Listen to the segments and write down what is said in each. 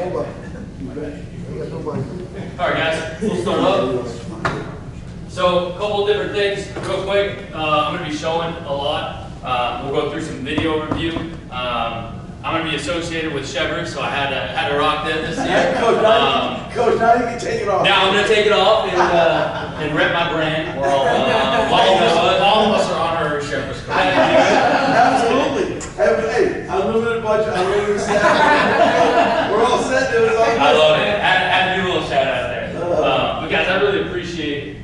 Alright guys, we'll start up. So, a couple different things, real quick. I'm going to be showing a lot. We'll go through some video review. I'm going to be associated with Chevrolet, so I had to rock that this year. Coach, now you can take it off. Now I'm going to take it off and rep my brand. We're all All of us are on our Chevrolet. Absolutely. Hey, unlimited budget, unlimited staff. We're all set, dude. I love it. Had to do a little shout out there. But guys, I really appreciate.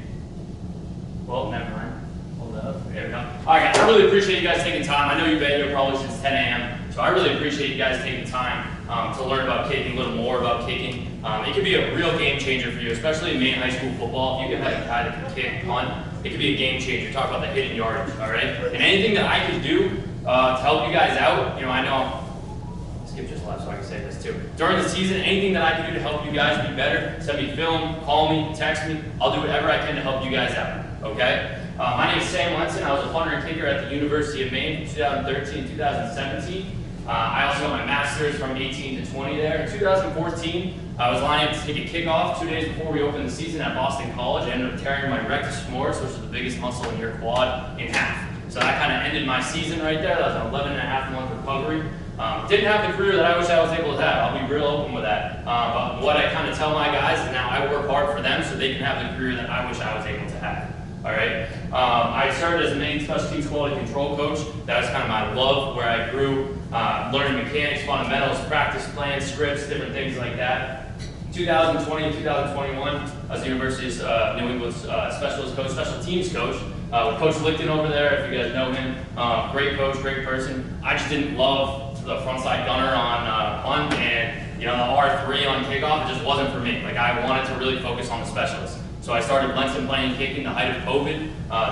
Well, never mind. Hold up. There we go. All right, guys. I really appreciate you guys taking time. I know you've been here probably since 10 a.m. So I really appreciate you guys taking time to learn about kicking, a little more about kicking. It can be a real game changer for you, especially in Maine high school football. If you can have a guy that can kick, punt, it can be a game changer. Talk about the hidden yardage, all right? And anything that I can do to help you guys out, I know. Skip just left so I can say this too. During the season, anything that I can do to help you guys be better, send me film, call me, text me. I'll do whatever I can to help you guys out, okay? My name is Sam Lenson. I was a punter and kicker at the University of Maine from 2013 2017. I also got my master's from 18 to 20 there. In 2014, I was lining up to take a kickoff 2 days before we opened the season at Boston College. I ended up tearing my rectus femoris, which is the biggest muscle in your quad, in half. So that kind of ended my season right there. That was an 11.5-month recovery. Didn't have the career that I wish I was able to have. I'll be real open with that. But what I kind of tell my guys is now I work hard for them so they can have the career that I wish I was able to have. All right. I started as a Maine special teams quality control coach. That was kind of my love, where I grew learning mechanics, fundamentals, practice plans, scripts, different things like that. 2020 and 2021, I was the University's New England's specialist coach, special teams coach. With Coach Licton over there, if you guys know him, great coach, great person. I just didn't love the frontside gunner on punt and the R3 on kickoff. It just wasn't for me. Like, I wanted to really focus on the specialists. So I started Lenson playing kicking the height of COVID.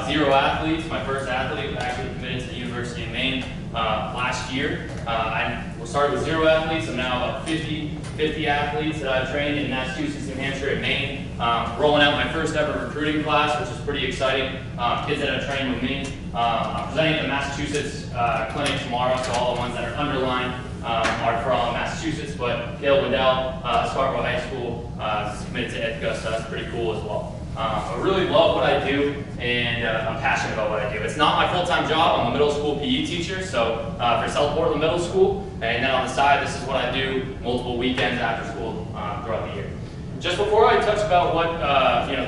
0 athletes. My first athlete actually committed to the University of Maine last year. I started with 0 athletes. I'm now about 50 athletes that I've trained in Massachusetts, New Hampshire, and Maine. Rolling out my first ever recruiting class, which is pretty exciting. Kids that have trained with me. I'm presenting at the Massachusetts clinic tomorrow, so all the ones that are underlined are from Massachusetts, but Dale Waddell, Scarborough High School, is committed to Ithaca, so that's pretty cool as well. I really love what I do, and I'm passionate about what I do. It's not my full-time job. I'm a middle school PE teacher, so for South Portland Middle School, and then on the side, this is what I do multiple weekends after school throughout the year. Just before I touch about what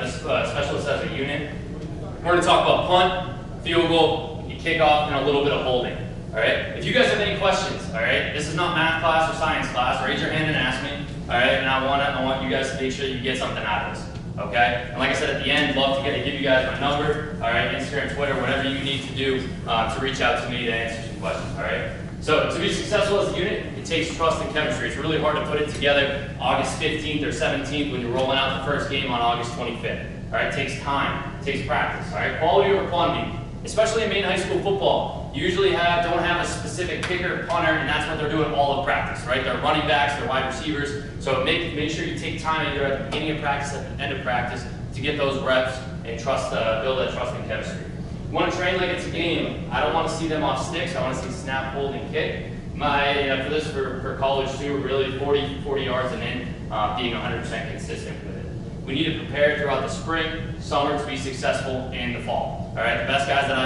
this specialist as a unit, we're going to talk about punt, field goal, kickoff, and a little bit of holding. All right. If you guys have any questions, all right, this is not math class or science class. Raise your hand and ask me. All right, and I want you guys to make sure you get something out of this. Okay. And like I said at the end, love to give you guys my number. All right, Instagram, Twitter, whatever you need to do to reach out to me to answer some questions. All right. So to be successful as a unit, it takes trust and chemistry. It's really hard to put it together August 15th or 17th when you're rolling out the first game on August 25th. All right, it takes time, it takes practice. All right, quality over quantity. Especially in Maine high school football, you usually don't have a specific kicker, punter, and that's what they're doing all of practice, right? They're running backs, they're wide receivers. So make sure you take time either at the beginning of practice, at the end of practice, to get those reps and build that trust and chemistry. You want to train like it's a game. I don't want to see them off sticks. I want to see snap, hold, and kick. For college too, really 40 yards and in, being 100% consistent with it. We need to prepare throughout the spring, summer to be successful in the fall. All right, the best guys that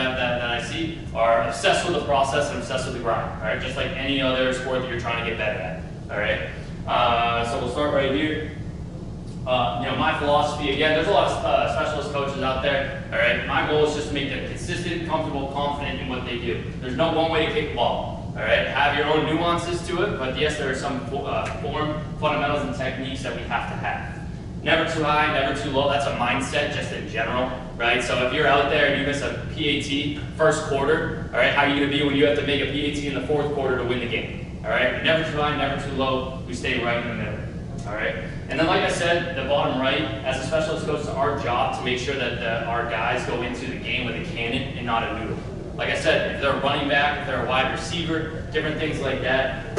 I see are obsessed with the process and obsessed with the grind. All right, just like any other sport that you're trying to get better at. All right, so we'll start right here. My philosophy, again, there's a lot of specialist coaches out there. All right, my goal is just to make them consistent, comfortable, confident in what they do. There's no one way to kick the ball. All right, have your own nuances to it, but yes, there are some form, fundamentals, and techniques that we have to have. Never too high, never too low. That's a mindset just in general, right? So if you're out there and you miss a PAT first quarter, all right, how are you going to be when you have to make a PAT in the fourth quarter to win the game? All right, never too high, never too low. We stay right in the middle. All right, and then like I said, the bottom right, as a specialist coach, it's our job to make sure that our guys go into the game with a cannon and not a noodle. Like I said, if they're a running back, if they're a wide receiver, different things like that,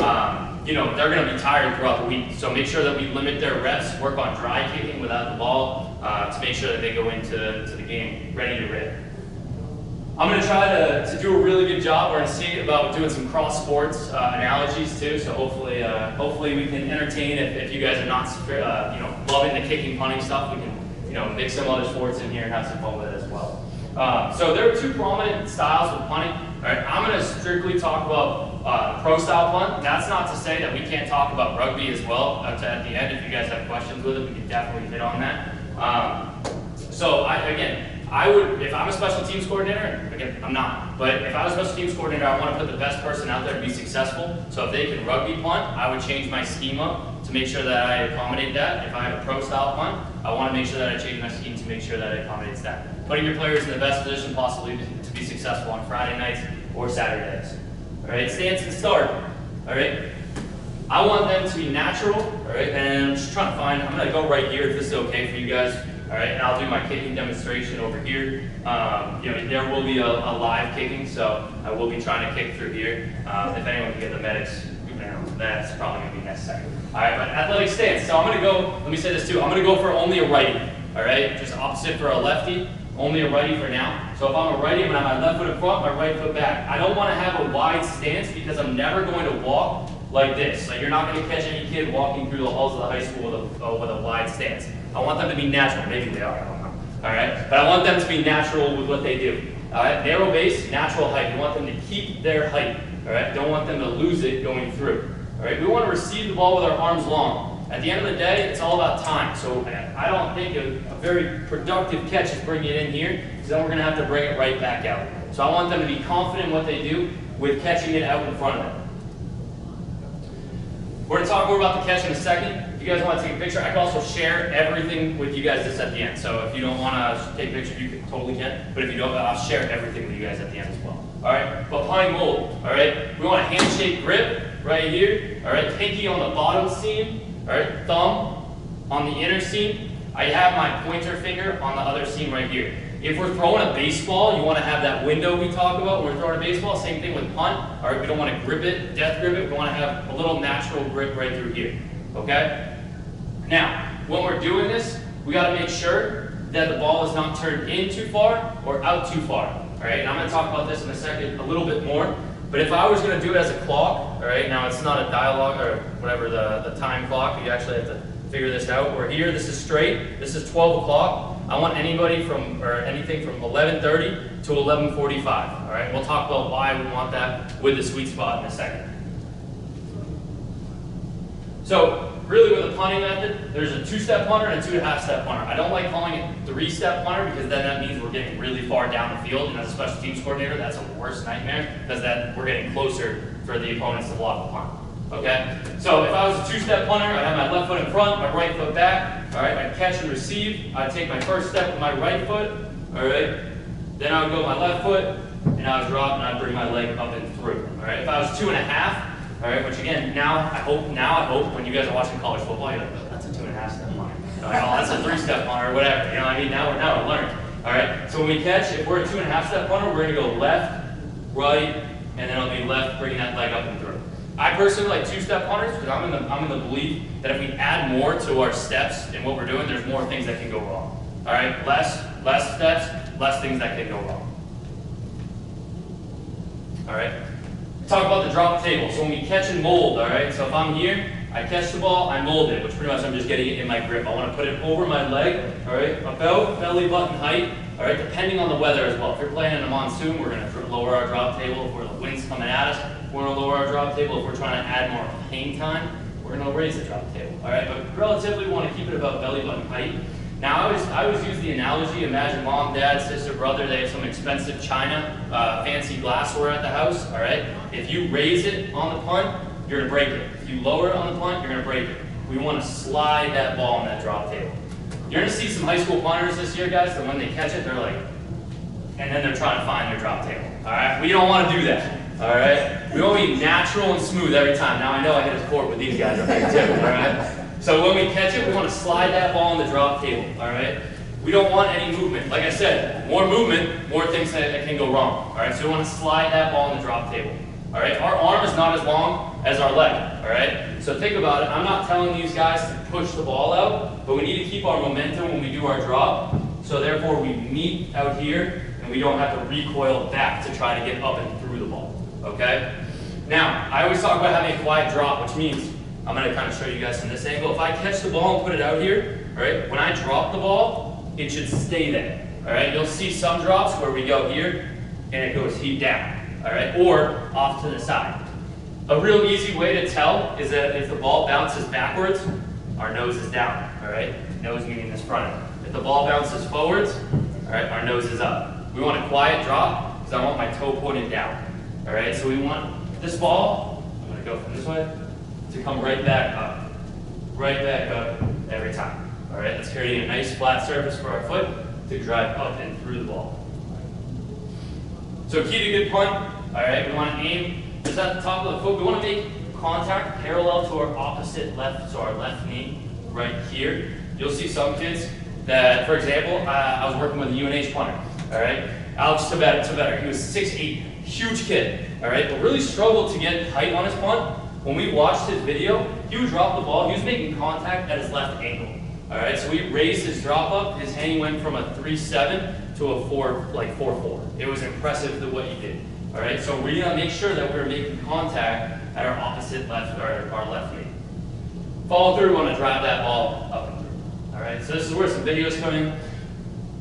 they're going to be tired throughout the week. So make sure that we limit their reps, work on dry kicking without the ball to make sure that they go into the game ready to rip. I'm going to try to do a really good job. We're going to see about doing some cross sports analogies too. So hopefully we can entertain. If you guys are not loving the kicking, punting stuff, we can mix some other sports in here and have some fun with it as well. So there are two prominent styles with punting. All right, I'm going to strictly talk about pro style punt. That's not to say that we can't talk about rugby as well. At the end, if you guys have questions with it, we can definitely hit on that. I would, if I'm a special teams coordinator, again, I'm not, but if I was a special teams coordinator, I want to put the best person out there to be successful. So if they can rugby punt, I would change my schema to make sure that I accommodate that. If I have a pro style punt, I want to make sure that I change my scheme to make sure that it accommodates that. Putting your players in the best position possibly to be successful on Friday nights or Saturdays. All right, stance and start. All right, I want them to be natural. All right, and I'm just trying to find, I'm going to go right here if this is okay for you guys. All right, and I'll do my kicking demonstration over here. There will be a live kicking, so I will be trying to kick through here. If anyone can get the medics, that's probably going to be necessary. All right, but athletic stance. So I'm going to go, let me say this too, I'm going to go for only a righty. All right, just opposite for a lefty, only a righty for now. So if I'm a righty, I'm going to have my left foot in front, my right foot back. I don't want to have a wide stance because I'm never going to walk like this. Like you're not going to catch any kid walking through the halls of the high school with a wide stance. I want them to be natural. Maybe they are, I don't know. All right, but I want them to be natural with what they do. All right, narrow base, natural height. You want them to keep their height. All right, don't want them to lose it going through. All right, we want to receive the ball with our arms long. At the end of the day, it's all about time. So I don't think a very productive catch is bringing it in here, because then we're going to have to bring it right back out. So I want them to be confident in what they do with catching it out in front of them. We're going to talk more about the catch in a second. If you guys want to take a picture, I can also share everything with you guys just at the end. So if you don't want to take a picture, you totally can. But if you don't, I'll share everything with you guys at the end as well. All right, but punting mold. All right, we want a handshake grip right here. All right, pinky on the bottom seam. All right, thumb on the inner seam. I have my pointer finger on the other seam right here. If we're throwing a baseball, you want to have that window we talk about when we're throwing a baseball. Same thing with punt. All right, we don't want to grip it, death grip it. We want to have a little natural grip right through here. Okay? Now, when we're doing this, we got to make sure that the ball is not turned in too far or out too far. All right, and I'm going to talk about this in a second a little bit more. But if I was going to do it as a clock, all right, now it's not a dialogue or whatever the time clock. You actually have to figure this out. We're here. This is straight. This is 12 o'clock. I want anything from 11:30 to 11:45. All right, we'll talk about why we want that with the sweet spot in a second. So really with a punting method, there's a two-step punter and a 2.5-step punter. I don't like calling it 3-step punter because then that means we're getting really far down the field, and as a special teams coordinator, that's a worst nightmare because then we're getting closer for the opponents to block the punt. Okay? So if I was a 2-step punter, I'd have my left foot in front, my right foot back. All right, I'd catch and receive. I'd take my first step with my right foot. All right? Then I would go my left foot, and I would drop, and I'd bring my leg up and through. All right? If I was 2.5, all right, which again, now I hope when you guys are watching college football, you're like, oh, that's a 2.5-step punter. Like, oh, that's a 3-step punter or whatever. You know what I mean? Now we're learning. All right. So when we catch, if we're a 2.5-step punter, we're going to go left, right, and then it'll be left, bringing that leg up and through. I personally like 2-step punters because I'm in the belief that if we add more to our steps in what we're doing, there's more things that can go wrong. All right. Less steps, less things that can go wrong. All right. Talk about the drop table. So when we catch and mold, all right, so if I'm here, I catch the ball, I mold it, which pretty much I'm just getting it in my grip. I want to put it over my leg, all right, about belly button height, all right, depending on the weather as well. If you're playing in a monsoon, we're going to lower our drop table. If the wind's coming at us, we're going to lower our drop table. If we're trying to add more hang time, we're going to raise the drop table, all right, but relatively we want to keep it about belly button height. Now, I always use the analogy, imagine mom, dad, sister, brother, they have some expensive china, fancy glassware at the house, all right? If you raise it on the punt, you're going to break it. If you lower it on the punt, you're going to break it. We want to slide that ball on that drop table. You're going to see some high school punters this year, guys, that when they catch it, they're like, and then they're trying to find their drop table, all right? We don't want to do that, all right? We want to be natural and smooth every time. Now, I know I hit a court with these guys up here too, all right? So when we catch it, we want to slide that ball on the drop table, all right? We don't want any movement. Like I said, more movement, more things that can go wrong, all right? So we want to slide that ball on the drop table, all right? Our arm is not as long as our leg, all right? So think about it. I'm not telling these guys to push the ball out, but we need to keep our momentum when we do our drop. So therefore, we meet out here, and we don't have to recoil back to try to get up and through the ball, okay? Now, I always talk about having a quiet drop, which means, I'm gonna kind of show you guys from this angle. If I catch the ball and put it out here, all right, when I drop the ball, it should stay there, all right? You'll see some drops where we go here, and it goes heat down, all right, or off to the side. A real easy way to tell is that if the ball bounces backwards, our nose is down, all right? Nose meaning this front end. If the ball bounces forwards, all right, our nose is up. We want a quiet drop because I want my toe pointed down, all right? So we want this ball, I'm gonna go from this way, to come right back up every time, all right? That's creating a nice flat surface for our foot to drive up and through the ball. So key to good punt, all right, we want to aim just at the top of the foot. We want to make contact parallel to our opposite left, so our left knee right here. You'll see some kids that, for example, I was working with a UNH punter, all right? Alex Tavetter, he was 6'8", huge kid, all right, but really struggled to get height on his punt. When we watched his video, he would drop the ball, he was making contact at his left ankle, all right? So we raised his drop up, his hang went from a 3.7 to a 4.4. It was impressive what he did, all right? So we gotta make sure that we're making contact at our opposite left, or our left knee. Follow through, we wanna drive that ball up and through, all right? So this is where some videos come in.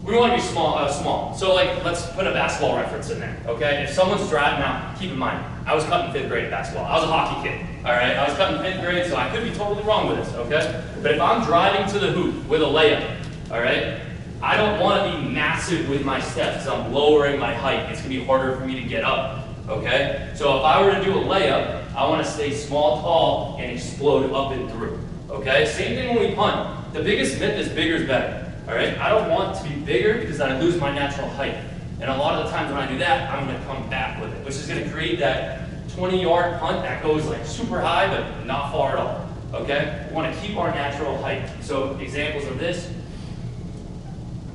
We want to be small. So like, let's put a basketball reference in there, okay? If someone's driving, now keep in mind, I was cut in 5th grade basketball. I was a hockey kid, all right? I was cut in 5th grade, so I could be totally wrong with this, okay? But if I'm driving to the hoop with a layup, all right? I don't want to be massive with my steps, because I'm lowering my height. It's going to be harder for me to get up, okay? So if I were to do a layup, I want to stay small, tall, and explode up and through, okay? Same thing when we punt. The biggest myth is bigger is better. All right, I don't want to be bigger because I lose my natural height. And a lot of the times when I do that, I'm gonna come back with it, which is gonna create that 20-yard punt that goes like super high, but not far at all, okay? We wanna keep our natural height. So examples of this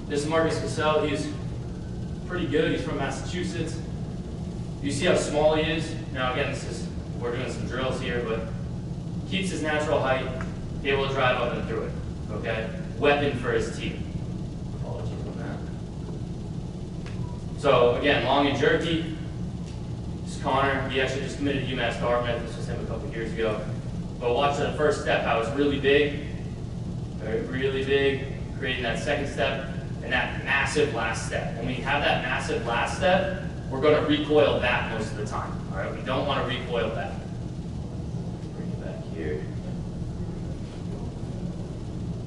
is Marcus Cassell. He's pretty good, he's from Massachusetts. You see how small he is? Now again, we're doing some drills here, but keeps his natural height, able to drive up and through it, okay? Weapon for his team. Apologies on that. So again, long and jerky. This is Connor. He actually just committed to UMass Dartmouth. This was him a couple years ago. But watch the first step, how it's really big, really big, creating that second step, and that massive last step. When we have that massive last step, we're going to recoil back most of the time. All right, we don't want to recoil back. Bring it back here.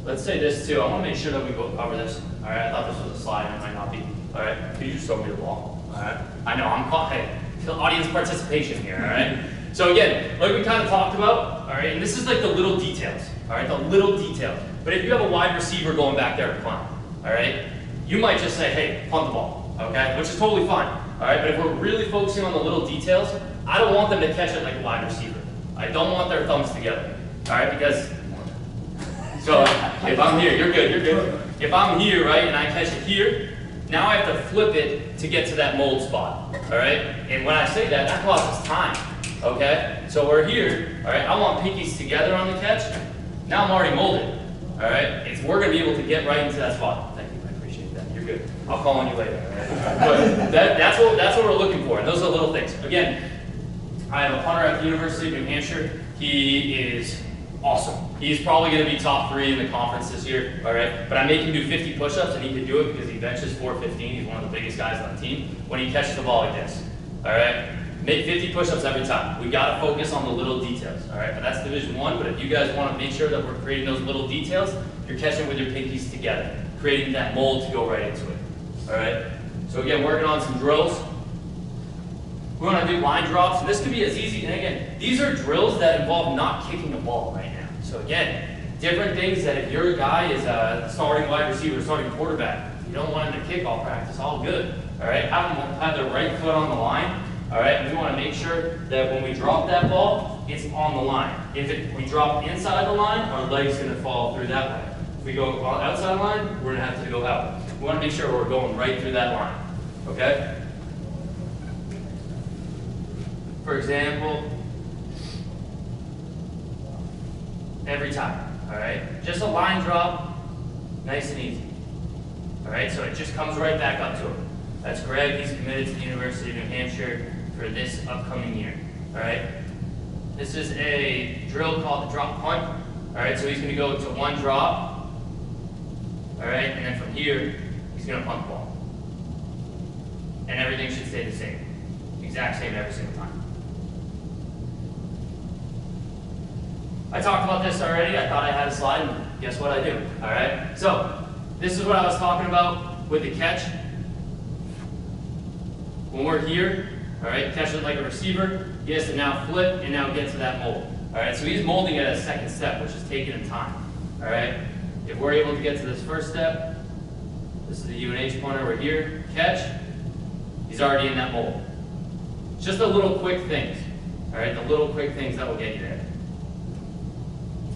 Let's say this too. I want to make sure that we go cover this. All right. I thought this was a slide, and it might not be. All right. Could you just throw me the ball? All right. I know. I'm caught. Hey, audience participation here. All right. So again, like we kind of talked about. All right. And this is like the little details. All right. The little details. But if you have a wide receiver going back there to punt, all right, you might just say, hey, punt the ball. Okay. Which is totally fine. All right. But if we're really focusing on the little details, I don't want them to catch it like a wide receiver. I don't want their thumbs together. All right. Because so if I'm here, you're good, you're good. If I'm here, right, and I catch it here, now I have to flip it to get to that mold spot, all right? And when I say that, that costs time, okay? So we're here, all right? I want pinkies together on the catch. Now I'm already molded, all right? We're gonna be able to get right into that spot. Thank you, I appreciate that. You're good. I'll call on you later, all right? But that's what we're looking for, and those are the little things. Again, I have a punter at the University of New Hampshire. He is awesome. He's probably going to be top 3 in the conference this year, all right? But I make him do 50 push-ups, and he can do it because he benches 415. He's one of the biggest guys on the team. When he catches the ball like this, all right? Make 50 push-ups every time. We got to focus on the little details, all right? But that's Division 1, but if you guys want to make sure that we're creating those little details, you're catching with your pinkies together, creating that mold to go right into it, all right? So again, working on some drills. We want to do line drops, and this could be as easy, and again, these are drills that involve not kicking the ball right now. So again, different things that if your guy is a starting wide receiver, starting quarterback, you don't want him to kick all practice, all good, all right? Have them have their right foot on the line, all right? And we want to make sure that when we drop that ball, it's on the line. If we drop inside the line, our leg's going to fall through that way. If we go outside the line, we're going to have to go out. We want to make sure we're going right through that line, okay? For example, every time, all right? Just a line drop, nice and easy, all right? So it just comes right back up to him. That's Greg. He's committed to the University of New Hampshire for this upcoming year. All right. This is a drill called the drop punt. All right. So he's going to go to one drop. All right. And then from here, he's going to punt the ball. And everything should stay the same. Exact same every single time. I talked about this already. I thought I had a slide, and guess what I do? All right. So this is what I was talking about with the catch. When we're here, all right, catch it like a receiver. He has to now flip and now get to that mold. All right. So he's molding at a second step, which is taking him time. All right. If we're able to get to this first step, this is the UNH punter. We're here. Catch. He's already in that mold. Just the little quick things. All right. The little quick things that will get you there.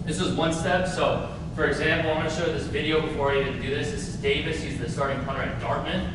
This is one step. So, for example, I'm going to show this video before I even do this. This is Davis. He's the starting punter at Dartmouth.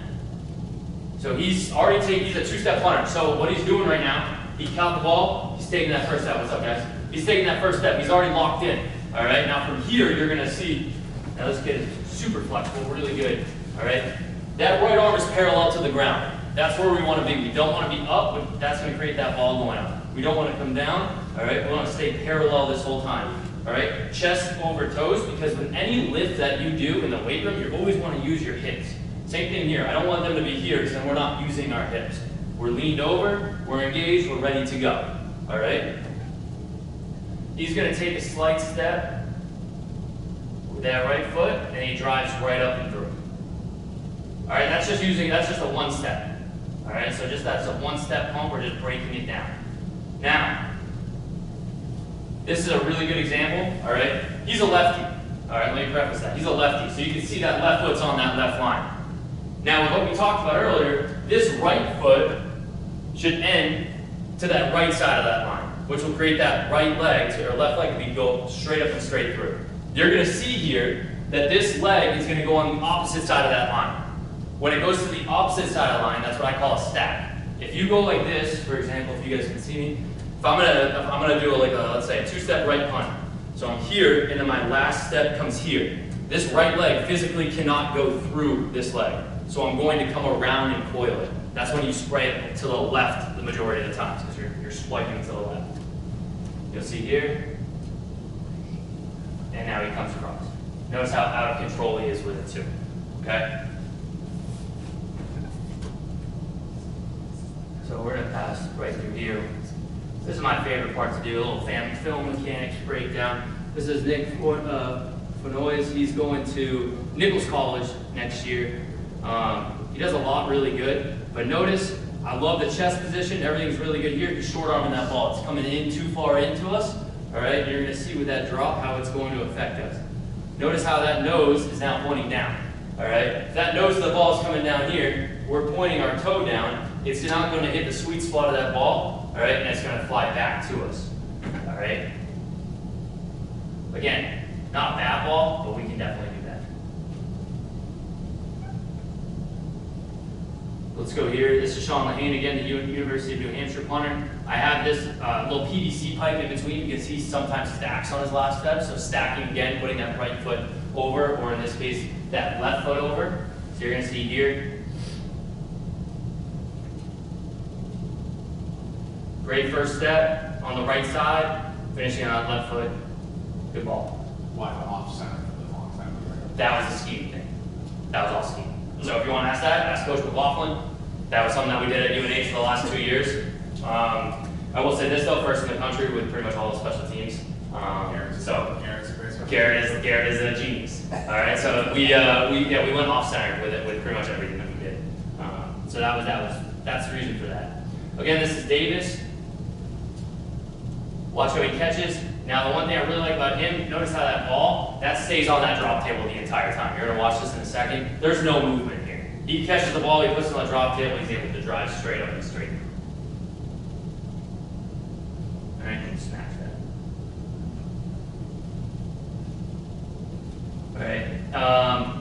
So he's he's a two-step punter. So what he's doing right now, he caught the ball. He's taking that first step. What's up, guys? He's taking that first step. He's already locked in. All right. Now from here, you're going to see. Now this kid is super flexible, really good. All right. That right arm is parallel to the ground. That's where we want to be. We don't want to be up, but that's going to create that ball going up. We don't want to come down. All right. We want to stay parallel this whole time. All right, chest over toes, because with any lift that you do in the weight room, you always want to use your hips. Same thing here. I don't want them to be here because then we're not using our hips. We're leaned over, we're engaged, we're ready to go. All right? He's going to take a slight step with that right foot, and he drives right up and through. All right, that's just a one step. All right, so that's a one-step pump. We're just breaking it down. Now, this is a really good example, all right? He's a lefty. All right, let me preface that. He's a lefty, so you can see that left foot's on that left line. Now, with what we talked about earlier, this right foot should end to that right side of that line, which will create that right leg, or left leg, to go straight up and straight through. You're going to see here that this leg is going to go on the opposite side of that line. When it goes to the opposite side of the line, that's what I call a stack. If you go like this, for example, if you guys can see me, if I'm gonna do let's say a two-step right punt. So I'm here, and then my last step comes here. This right leg physically cannot go through this leg. So I'm going to come around and coil it. That's when you spray it to the left the majority of the times, because you're swiping to the left. You'll see here, and now he comes across. Notice how out of control he is with it too, okay? So we're gonna pass right through here. This is my favorite part to do, a little film mechanics breakdown. This is Nick Fenoys. He's going to Nichols College next year. He does a lot really good, but notice, I love the chest position. Everything's really good here. He's short arming that ball. It's coming in too far into us. All right, you're gonna see with that drop how it's going to affect us. Notice how that nose is now pointing down. All right, if that nose of the ball is coming down here, we're pointing our toe down. It's not going to hit the sweet spot of that ball, all right, and it's going to fly back to us, all right? Again, not a bad ball, but we can definitely do that. Let's go here. This is Sean Lehane again, the University of New Hampshire punter. I have this little PVC pipe in between because he sometimes stacks on his last step, so stacking again, putting that right foot over, or in this case, that left foot over. So you're going to see here, great first step on the right side, finishing on that left foot. Good ball. Why off center for the long time? That was a scheme thing. That was all scheme. So if you want to ask that, ask Coach McLaughlin. That was something that we did at UNH for the last 2 years. I will say this though, first in the country with pretty much all the special teams. Garrett is a genius. All right, so we went off center with it with pretty much everything that we did. So that's the reason for that. Again, this is Davis. Watch how he catches. Now, the one thing I really like about him, notice how that ball, that stays on that drop table the entire time. You're going to watch this in a second. There's no movement here. He catches the ball, he puts it on the drop table, he's able to drive straight up and straight. All right, and smash that. All right.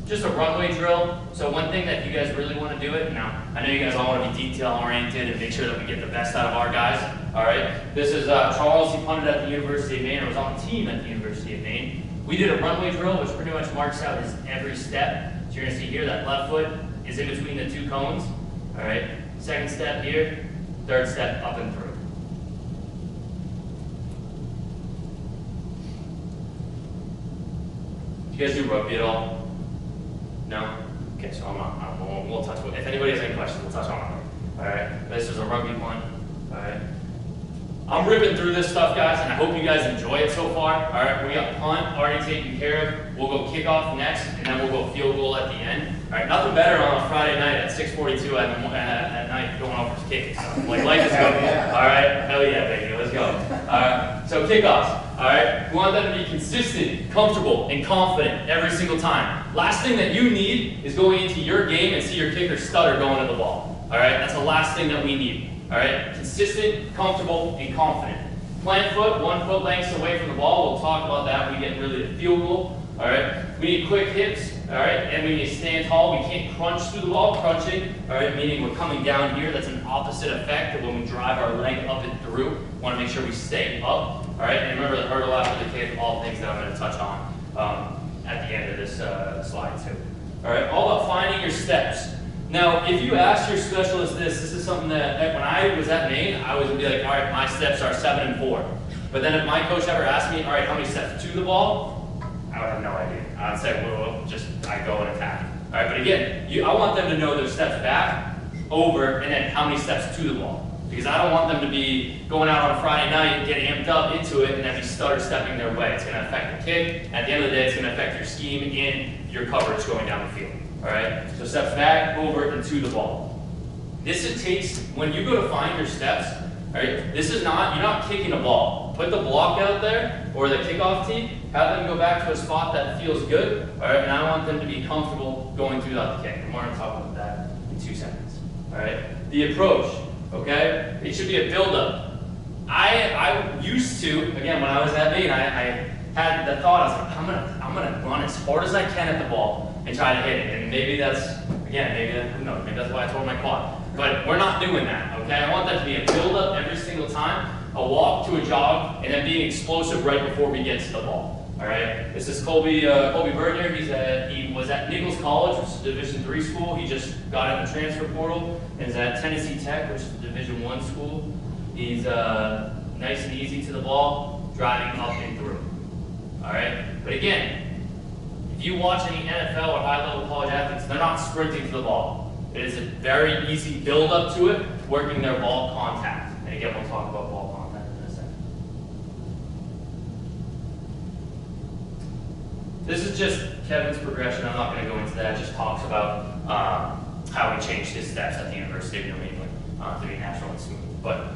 Just a runway drill. So one thing that if you guys really want to do it, now I know you guys all want to be detail oriented and make sure that we get the best out of our guys. All right. This is Charles. He punted at the University of Maine, or was on the team at the University of Maine. We did a runway drill, which pretty much marks out his every step. So you're going to see here that left foot is in between the two cones. All right, second step here, third step up and through. Do you guys do rugby at all? No? Okay, so we'll touch, if anybody has any questions, we'll touch on it. All right, this is a rugby punt. All right. I'm ripping through this stuff, guys, and I hope you guys enjoy it so far. All right, we got punt already taken care of. We'll go kickoff next, and then we'll go field goal at the end. All right, nothing better on a Friday night at 6:42 at night going over to kicking. So, like, life is good. All right, hell yeah, baby, let's go. All right, so kickoffs. All right, we want them to be consistent, comfortable, and confident every single time. Last thing that you need is going into your game and see your kicker stutter going to the ball. All right, that's the last thing that we need. All right, consistent, comfortable, and confident. Plant foot, 1 foot lengths away from the ball. We'll talk about that when we get really to field goal. All right, we need quick hips. All right, and we need to stand tall. We can't crunch through the ball. Crunching, all right, meaning we're coming down here. That's an opposite effect of when we drive our leg up and through. Want to make sure we stay up. All right, and remember the hurdle after the kick, all things that I'm going to touch on at the end of this slide too. All right, all about finding your steps. Now, if you ask your specialist this is something that when I was at Maine, I would be like, all right, my steps are 7 and 4. But then if my coach ever asked me, all right, how many steps to the ball? I would have no idea. I'd say, well, just I go and attack. All right, but again, I want them to know their steps back, over, and then how many steps to the ball. Because I don't want them to be going out on a Friday night, get amped up into it, and then be stutter stepping their way. It's going to affect the kick. At the end of the day, it's going to affect your scheme and your coverage going down the field. All right, so steps back, over, and to the ball. This takes, when you go to find your steps, all right, this is not, you're not kicking a ball. Put the block out there, or the kickoff tee, have them go back to a spot that feels good, all right, and I want them to be comfortable going through that kick. And we're going to talk about that in 2 seconds. All right, the approach, okay, it should be a build-up. I used to, again, when I was at Maine, I had the thought, I was like, I'm gonna run as hard as I can at the ball and try to hit it. And maybe that's, again, who knows, maybe that's why I tore my quad. But we're not doing that, okay? I want that to be a build-up every single time, a walk to a jog, and then being explosive right before we get to the ball, all right? This is Colby Bernier. He was at Nichols College, which is a Division III school. He just got in the transfer portal and is at Tennessee Tech, which is a Division I school. He's nice and easy to the ball, driving up and through. All right, but again, if you watch any NFL or high-level college athletes, they're not sprinting to the ball. It is a very easy build-up to it, working their ball contact. And again, we'll talk about ball contact in a second. This is just Kevin's progression. I'm not going to go into that. It just talks about how he changed his steps at the University of New England to be natural and smooth. But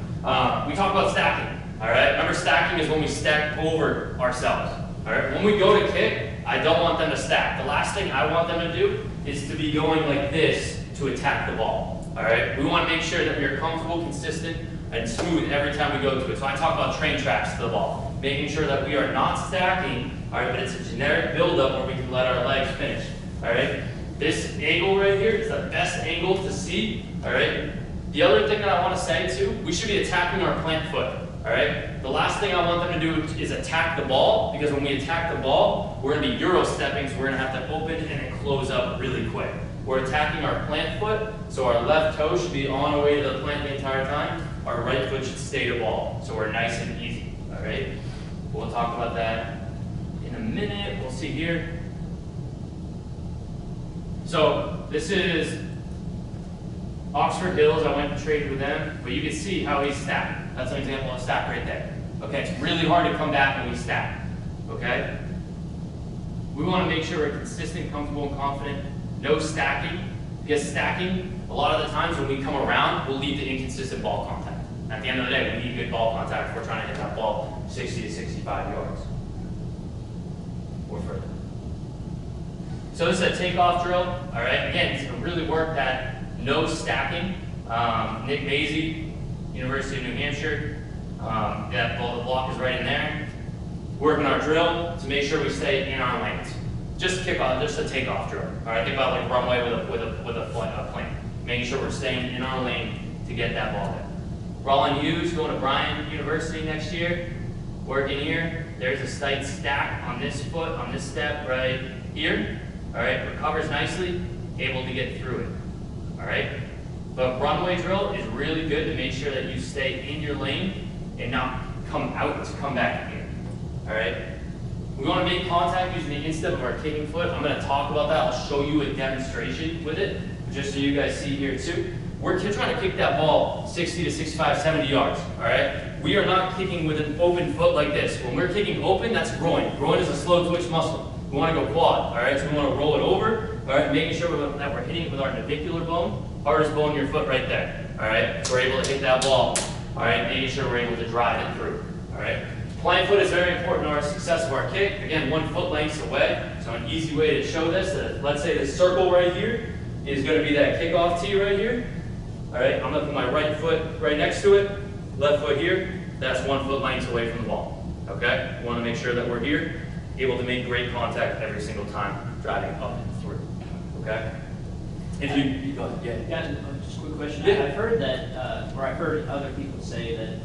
we talk about stacking. All right, remember stacking is when we stack over ourselves. All right, when we go to kick, I don't want them to stack. The last thing I want them to do is to be going like this to attack the ball. All right, we want to make sure that we are comfortable, consistent, and smooth every time we go to it. So I talk about train tracks to the ball, making sure that we are not stacking, all right, but it's a generic buildup where we can let our legs finish. All right, this angle right here is the best angle to see. All right, the other thing that I want to say too, we should be attacking our plant foot. All right, the last thing I want them to do is attack the ball, because when we attack the ball, we're going to be Euro stepping, so we're going to have to open and then close up really quick. We're attacking our plant foot, so our left toe should be on our way to the plant the entire time. Our right foot should stay to ball, so we're nice and easy. All right, we'll talk about that in a minute. We'll see here. So this is Oxford Hills. I went and traded with them, but you can see how he's stacked. That's an example of stack right there. Okay, it's really hard to come back when we stack. Okay? We want to make sure we're consistent, comfortable, and confident. No stacking, because stacking, a lot of the times when we come around, will lead to inconsistent ball contact. At the end of the day, we need good ball contact if we're trying to hit that ball 60 to 65 yards or further. So this is a takeoff drill. All right, again, it's going to really work that no stacking. Nick Mazie, University of New Hampshire, the block is right in there. Working our drill to make sure we stay in our lanes. Just kick off, just a takeoff drill. All right, think about like runway with a plane. Making sure we're staying in our lane to get that ball there. Roland Hughes going to Bryant University next year. Working here. There's a tight stack on this foot, on this step right here. All right, recovers nicely. able to get through it. All right? But runway drill is really good to make sure that you stay in your lane and not come out to come back in. All right? We want to make contact using the instep of our kicking foot. I'm going to talk about that. I'll show you a demonstration with it, just so you guys see here too. We're trying to kick that ball 60 to 65, 70 yards, all right? We are not kicking with an open foot like this. When we're kicking open, that's groin. Groin is a slow twitch muscle. We want to go quad, all right? So we want to roll it over, all right? Making sure that we're hitting it with our navicular bone, hardest bone in your foot right there, all right? So we're able to hit that ball, all right? Making sure we're able to drive it through, all right? Plant foot is very important to our success of our kick. Again, 1 foot lengths away. So an easy way to show this, let's say this circle right here is going to be that kickoff tee right here. All right, I'm going to put my right foot right next to it, left foot here. That's 1 foot lengths away from the ball. Okay, we want to make sure that we're here, able to make great contact every single time driving up and through. Okay. If you go ahead, Yeah, just a quick question. Yeah. I've heard that, or I've heard other people say that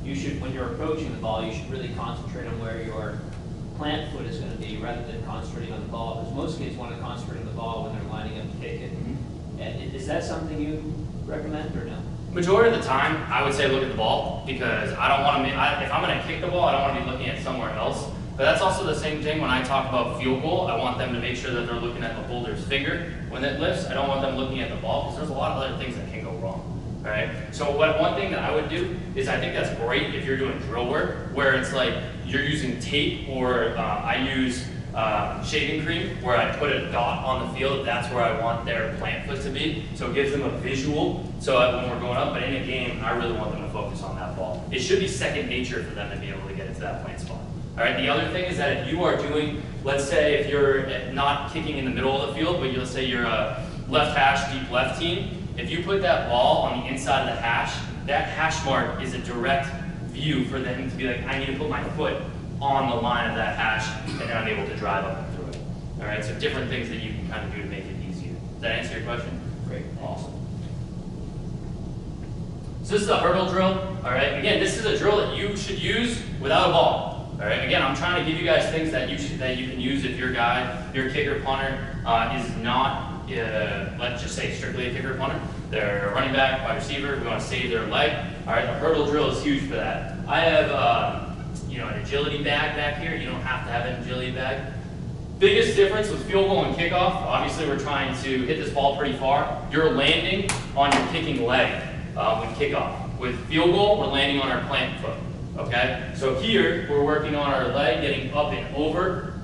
you should, when you're approaching the ball, you should really concentrate on where your plant foot is going to be rather than concentrating on the ball. Because most kids want to concentrate on the ball when they're lining up to kick it. And is that something you recommend or no? Majority of the time, I would say look at the ball, because I don't want to. If I'm going to kick the ball, I don't want to be looking at somewhere else. But that's also the same thing when I talk about field goal. I want them to make sure that they're looking at the holder's finger when it lifts. I don't want them looking at the ball, because there's a lot of other things that can go wrong. All right. So one thing that I would do is, I think that's great if you're doing drill work, where it's like you're using tape, or I use shaving cream, where I put a dot on the field. That's where I want their plant foot to be. So it gives them a visual, so that when we're going up. But in a game, I really want them to focus on that ball. It should be second nature for them to be able to get into that plant spot. All right. The other thing is that if you are doing, let's say if you're not kicking in the middle of the field, but let's say you're a left hash, deep left team, if you put that ball on the inside of the hash, that hash mark is a direct view for them to be like, I need to put my foot on the line of that hash, and then I'm able to drive up and through it. All right, so different things that you can kind of do to make it easier. Does that answer your question? Great, awesome. So this is a hurdle drill. All right, again, this is a drill that you should use without a ball. All right, again, I'm trying to give you guys things that you can use if your guy, your kicker punter is not, let's just say strictly a kicker punter. They're a running back, wide receiver. We want to save their leg. All right, the hurdle drill is huge for that. I have an agility bag back here. You don't have to have an agility bag. Biggest difference with field goal and kickoff, obviously we're trying to hit this ball pretty far. You're landing on your kicking leg with kickoff. With field goal, we're landing on our plant foot. Okay? So here, we're working on our leg, getting up and over.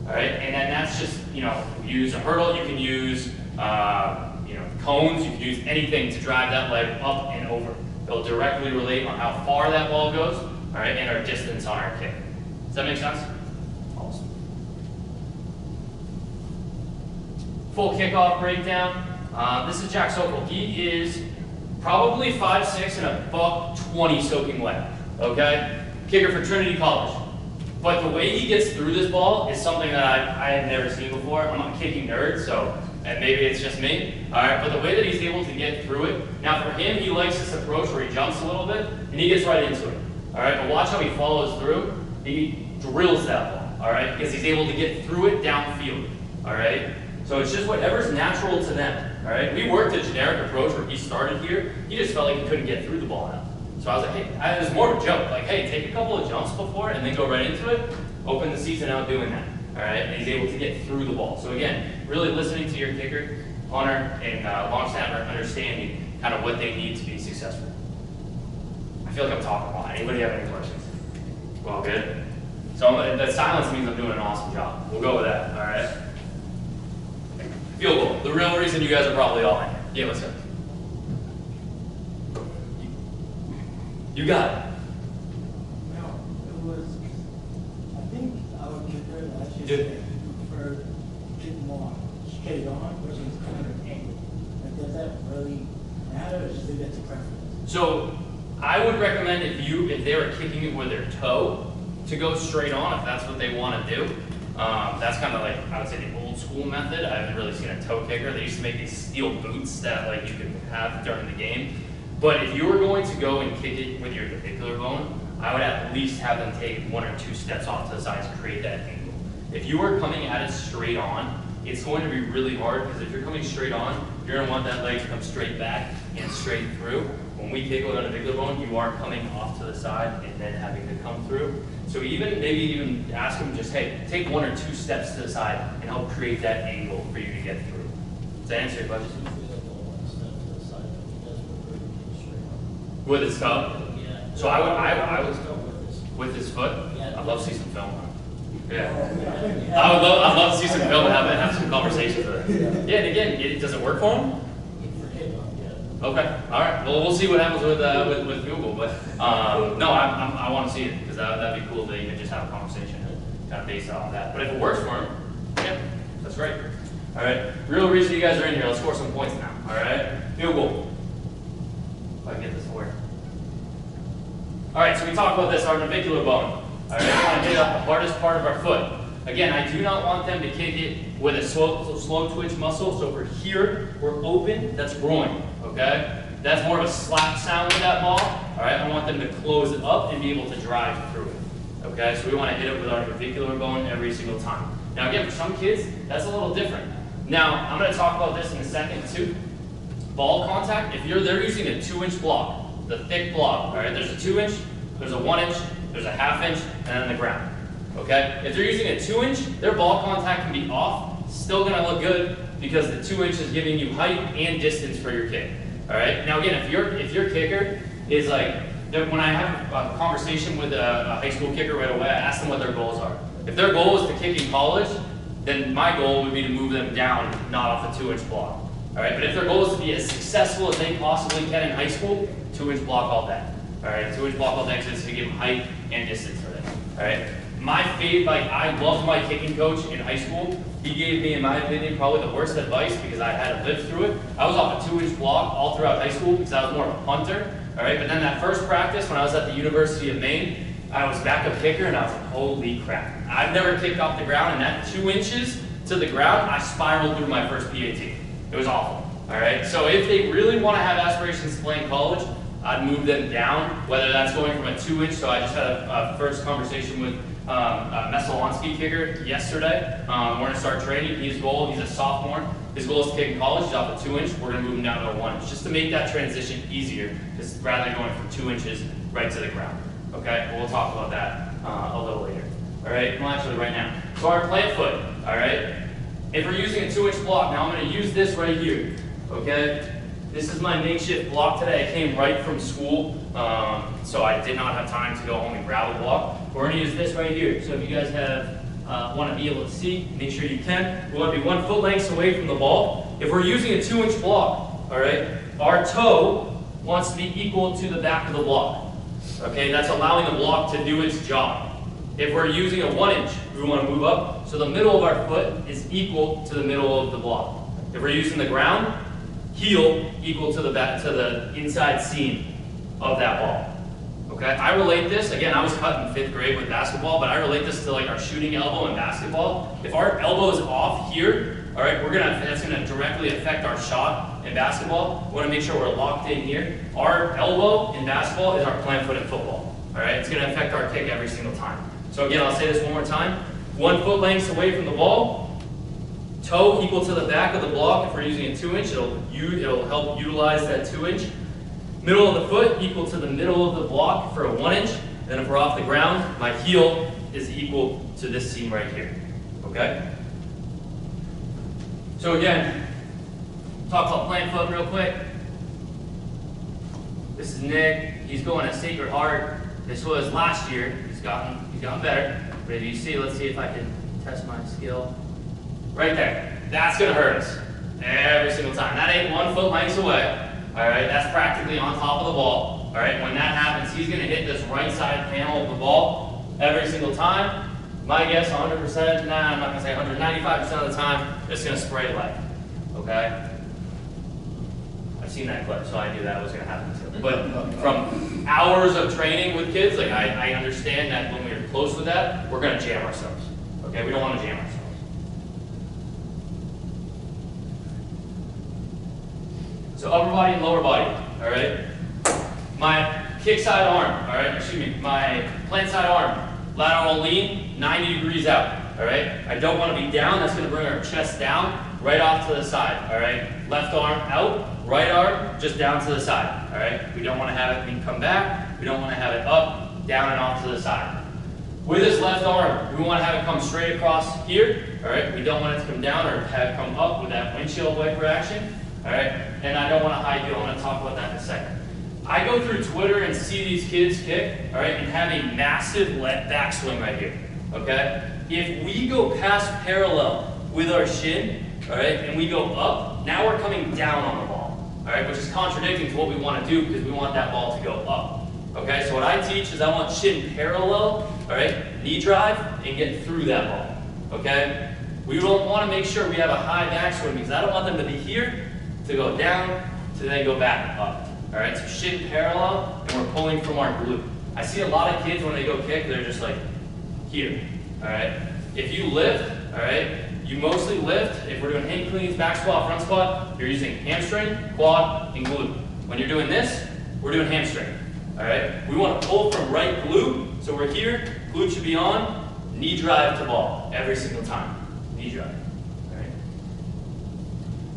All right? And then that's just, use a hurdle. You can use, cones. You can use anything to drive that leg up and over. It'll directly relate on how far that ball goes, all right, and our distance on our kick. Does that make sense? Awesome. Full kickoff breakdown. This is Jack Sokol. He is probably 5'6" and a $120 soaking wet. Okay, kicker for Trinity College. But the way he gets through this ball is something that I have never seen before. I'm not a kicking nerd, and maybe it's just me. All right, but the way that he's able to get through it. Now for him, he likes this approach where he jumps a little bit and he gets right into it. All right, but watch how he follows through. He drills that ball. All right, because he's able to get through it downfield. All right, so it's just whatever's natural to them. All right, we worked a generic approach where he started here. He just felt like he couldn't get through the ball now. So I was like, hey, it was more of a joke. Like, hey, take a couple of jumps before and then go right into it. Open the season out doing that. All right, and he's able to get through the ball. So again, really listening to your kicker, punter, and long snapper, understanding kind of what they need to be successful. I feel like I'm talking a lot. Anybody have any questions? Well, good. So the silence means I'm doing an awesome job. We'll go with that. All right. Field goal. The real reason you guys are probably all in here. Yeah, let's go. You got it. Well, it was, I think our kicker last Did- year preferred to kick more straight on versus kind of angle. Like, does that really matter, or just leave that to preference? So I would recommend if they were kicking it with their toe to go straight on if that's what they want to do. That's kind of like, I would say, the old school method. I haven't really seen a toe kicker. They used to make these steel boots that like you could have during the game. But if you were going to go and kick it with your navicular bone, I would at least have them take 1 or 2 steps off to the sides to create that angle. If you were coming at it straight on, it's going to be really hard because if you're coming straight on, you're going to want that leg to come straight back and straight through. When we kick with an navicular bone, you are coming off to the side and then having to come through. So maybe even ask them just, hey, take 1 or 2 steps to the side and help create that angle for you to get through. Does that answer your question? With his toe? Yeah. So I would, With with his foot? Yeah. I'd love to see some film on it. Yeah. I'd love to see some film and have some conversations with it. Yeah, and again, does it work for him? Okay, all right. Well, we'll see what happens with Google, but no, I want to see it because that'd be cool to even just have a conversation kind of based on that. But if it works for him, yeah, that's great. All right. Real reason you guys are in here. Let's score some points now. All right. Field goal. If I can get this to work. All right. So we talked about this, our navicular bone. All right. We want to hit up the hardest part of our foot. Again, I do not want them to kick it with a slow twitch muscle. So for here, we're open. That's groin. Okay. That's more of a slap sound with that ball. All right. I want them to close it up and be able to drive through it. Okay. So we want to hit it with our navicular bone every single time. Now again, for some kids, that's a little different. Now, I'm going to talk about this in a second too. Ball contact, if they're using a 2-inch block, the thick block, all right, there's a 2-inch, there's a 1-inch, there's a 1/2 inch, and then the ground, okay? If they're using a 2-inch, their ball contact can be off, still going to look good because the 2-inch is giving you height and distance for your kick, all right? Now again, if your kicker is like, when I have a conversation with a high school kicker right away, I ask them what their goals are. If their goal is to kick in college, then my goal would be to move them down, not off a 2-inch block. All right, but if their goal is to be as successful as they possibly can in high school, 2-inch block all day. All right, 2-inch block all day because it's to give them height and distance for them. All right, my favorite, I loved my kicking coach in high school. He gave me, in my opinion, probably the worst advice because I had to live through it. I was off a 2-inch block all throughout high school because I was more of a punter. All right, but then that first practice when I was at the University of Maine, I was backup kicker and I was like, holy crap. I've never kicked off the ground and that 2 inches to the ground, I spiraled through my first PAT. It was awful. All right. So if they really want to have aspirations to play in college, I'd move them down, whether that's going from a 2-inch. So I just had a first conversation with a Mesolonsky kicker yesterday. We're going to start training. He's a sophomore. His goal is to kick in college. He's off a 2-inch. We're going to move him down to a 1-inch just to make that transition easier, because rather than going from 2 inches right to the ground. Okay. We'll talk about that a little later. All right. Well, actually, right now. So our plant foot. All right. If we're using a 2-inch block, now I'm going to use this right here. Okay. This is my makeshift block today. I came right from school, so I did not have time to go home and grab a block. We're going to use this right here. So if you guys want to be able to see, make sure you can. We want to be 1 foot lengths away from the ball. If we're using a 2-inch block, all right, our toe wants to be equal to the back of the block. Okay, that's allowing the block to do its job. If we're using a 1-inch, we want to move up, so the middle of our foot is equal to the middle of the block. If we're using the ground, heel equal to the inside seam of that ball. Okay, I relate this, again, I was cut in 5th grade with basketball, but I relate this to like our shooting elbow in basketball. If our elbow is off here, all right, that's gonna directly affect our shot in basketball. We wanna make sure we're locked in here. Our elbow in basketball is our plant foot in football. All right, it's gonna affect our kick every single time. So again, I'll say this one more time. 1 foot lengths away from the ball, toe equal to the back of the block. If we're using a 2-inch, it'll help utilize that 2-inch. Middle of the foot equal to the middle of the block for a 1-inch. Then if we're off the ground, my heel is equal to this seam right here. Okay? So again, talk about plant foot real quick. This is Nick. He's going at Sacred Heart. This was last year. He's gotten better. But if you see, let's see if I can test my skill. Right there. That's gonna hurt us every single time. That ain't 1 foot lengths away. All right, that's practically on top of the ball. All right, when that happens, he's gonna hit this right side panel of the ball every single time. My guess, 100%, I'm not gonna say 195% of the time, it's gonna spray leg. Okay? I've seen that clip, so I knew that was gonna happen too. But from hours of training with kids, like I understand that when we're close with that, we're gonna jam ourselves. Okay, we don't wanna jam ourselves. So upper body and lower body, all right? My kick side arm, all right, my plant side arm, lateral lean, 90 degrees out. all right? I don't want to be down, that's going to bring our chest down, right off to the side, all right? Left arm out, right arm just down to the side, all right? We don't want to have it come back, we don't want to have it up, down and off to the side. With this left arm, we want to have it come straight across here, all right? We don't want it to come down or have it come up with that windshield wiper action, all right? And I don't want to high heel, I'm going to talk about that in a second. I go through Twitter and see these kids kick, all right, and have a massive backswing right here, okay? If we go past parallel with our shin, all right, and we go up, now we're coming down on the ball, all right, which is contradicting to what we want to do because we want that ball to go up, okay? So what I teach is I want shin parallel, all right, knee drive, and get through that ball, okay? We don't want to make sure we have a high backswing because I don't want them to be here, to go down, to then go back up. All right, so shin parallel, and we're pulling from our glute. I see a lot of kids when they go kick, they're just like here, all right? If you lift, all right, you mostly lift, if we're doing hang cleans, back squat, front squat, you're using hamstring, quad, and glute. When you're doing this, we're doing hamstring, all right? We want to pull from right glute, so we're here, glute should be on, knee drive to ball, every single time, knee drive, all right?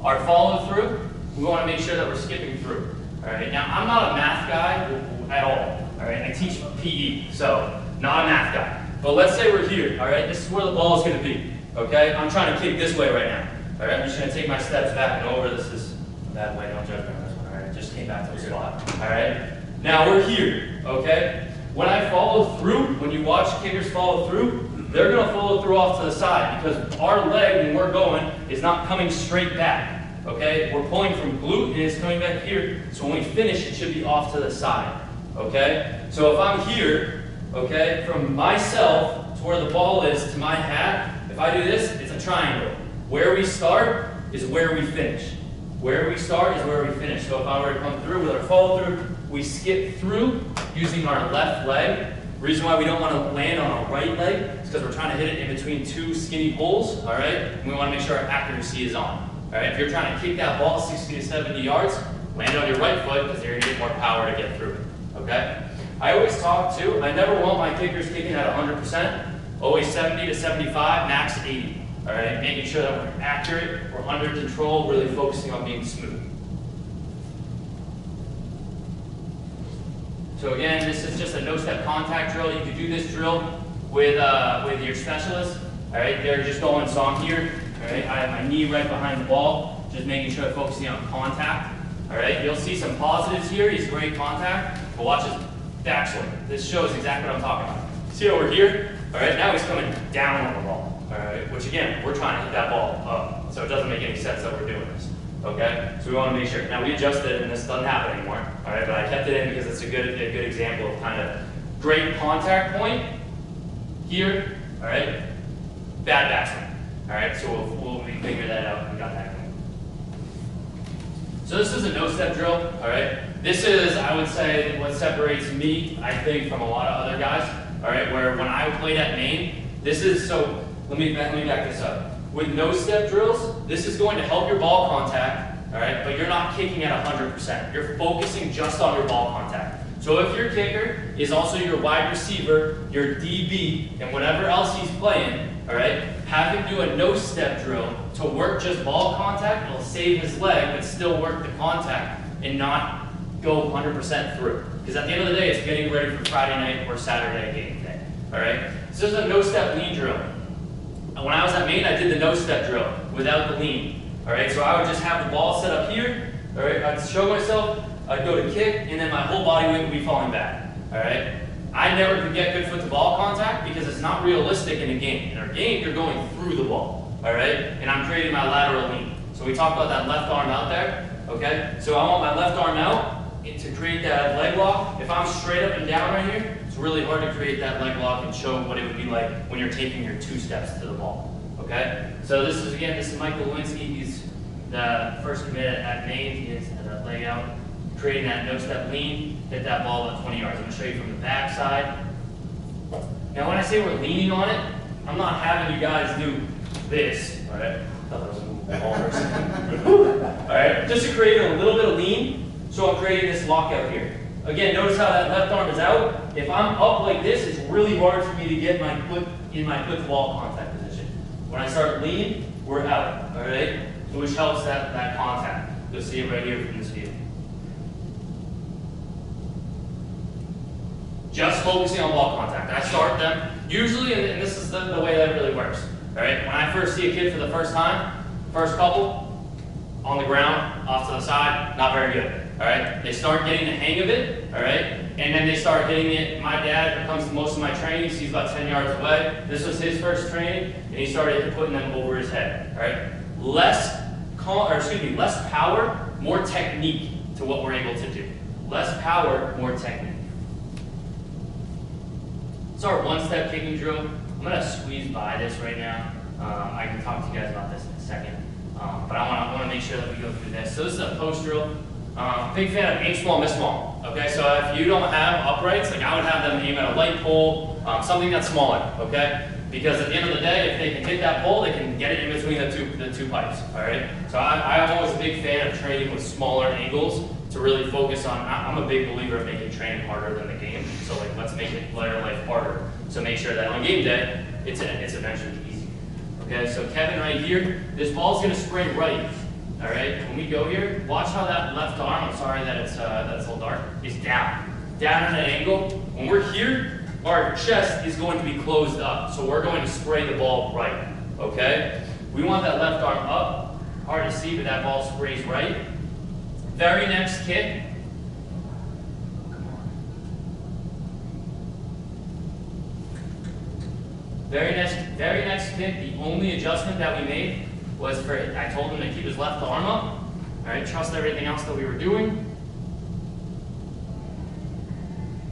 Our follow through, we want to make sure that we're skipping through. All right, now I'm not a math guy at all right? I teach PE, so not a math guy. But let's say we're here, all right? This is where the ball is going to be, okay? I'm trying to kick this way right now, all right? I'm just going to take my steps back and over. This is a bad way, don't judge me on this one, all right? Just came back to the spot, all right? Now we're here, okay? When I follow through, when you watch kickers follow through, they're going to follow through off to the side because our leg, when we're going, is not coming straight back. Okay, we're pulling from glute and it's coming back here. So when we finish, it should be off to the side. Okay, so if I'm here, okay, from myself to where the ball is to my hat, if I do this, it's a triangle. Where we start is where we finish. Where we start is where we finish. So if I were to come through with our follow through, we skip through using our left leg. The reason why we don't want to land on our right leg is because we're trying to hit it in between two skinny poles. All right, and we want to make sure our accuracy is on. All right, if you're trying to kick that ball 60 to 70 yards, land on your right foot because you're going to get more power to get through it, okay? I always talk too, I never want my kickers kicking at 100%, always 70 to 75, max 80, all right? Making sure that we're accurate, we're under control, really focusing on being smooth. So again, this is just a no-step contact drill. You can do this drill with your specialist, all right? They're just going, so I'm here. All right, I have my knee right behind the ball, just making sure I'm focusing on contact. All right, you'll see some positives here. He's great contact, but watch his backswing. This shows exactly what I'm talking about. See over here? All right, now he's coming down on the ball. All right, which again, we're trying to hit that ball up, so it doesn't make any sense that we're doing this. Okay, so we want to make sure. Now we adjusted it, and this doesn't happen anymore. All right, but I kept it in because it's a good example of kind of great contact point here. All right, bad backswing. All right, so we'll figure that out. We got that going. So this is a no-step drill. All right, this is, I would say, what separates me, I think, from a lot of other guys. All right, where when I played at Maine, this is so. Let me back this up. With no-step drills, this is going to help your ball contact. All right, but you're not kicking at 100%. You're focusing just on your ball contact. So if your kicker is also your wide receiver, your DB, and whatever else he's playing, all right, have him do a no-step drill to work just ball contact. It'll save his leg, but still work the contact and not go 100% through. Because at the end of the day, it's getting ready for Friday night or Saturday game day. All right, so this is a no-step lean drill. And when I was at Maine, I did the no-step drill without the lean. All right, so I would just have the ball set up here. All right, I'd show myself. I'd go to kick, and then my whole body weight would be falling back, all right? I never could get good foot-to-ball contact because it's not realistic in a game. In our game, you're going through the ball, all right? And I'm creating my lateral lean. So we talked about that left arm out there, okay? So I want my left arm out to create that leg lock. If I'm straight up and down right here, it's really hard to create that leg lock and show what it would be like when you're taking your 2 steps to the ball, okay? So this is Michael Lenson. He's the first commit at Maine. He has that leg out. Creating that no-step lean, hit that ball about 20 yards. I'm going to show you from the back side. Now when I say we're leaning on it, I'm not having you guys do this, all right? I thought that was a moving ball. All right, just to create a little bit of lean, so I'm creating this lockout here. Again, notice how that left arm is out. If I'm up like this, it's really hard for me to get my foot in my foot-to-wall contact position. When I start lean, we're out, all right? Which helps that contact. You'll see it right here from this view. Just focusing on ball contact. I start them, usually, and this is the way that it really works, all right? When I first see a kid for the first time, first couple, on the ground, off to the side, not very good, all right? They start getting the hang of it, all right? And then they start hitting it. My dad, when it comes to most of my trainings, he's about 10 yards away. This was his first training, and he started putting them over his head, all right? Less power, more technique to what we're able to do. Less power, more technique. It's our one-step kicking drill. I'm gonna squeeze by this right now. I can talk to you guys about this in a second. But I want to make sure that we go through this. So this is a post drill. Big fan of aim small, miss small. Okay, so if you don't have uprights, like I would have them aim at a light pole, something that's smaller. Okay, because at the end of the day, if they can hit that pole, they can get it in between the two pipes. All right. So I'm always a big fan of training with smaller angles to really focus on. I'm a big believer of making training harder than the game. So like let's make it player life harder. So make sure that on game day, it's eventually easy. Okay, so Kevin right here, this ball's gonna spring right. All right, when we go here, watch how that left arm, I'm sorry that it's a little dark, is down. Down at an angle. When we're here, our chest is going to be closed up. So we're going to spray the ball right, okay? We want that left arm up. Hard to see, but that ball sprays right. Very next kick. Very next kick, the only adjustment that we made was I told him to keep his left arm up. All right, trust everything else that we were doing.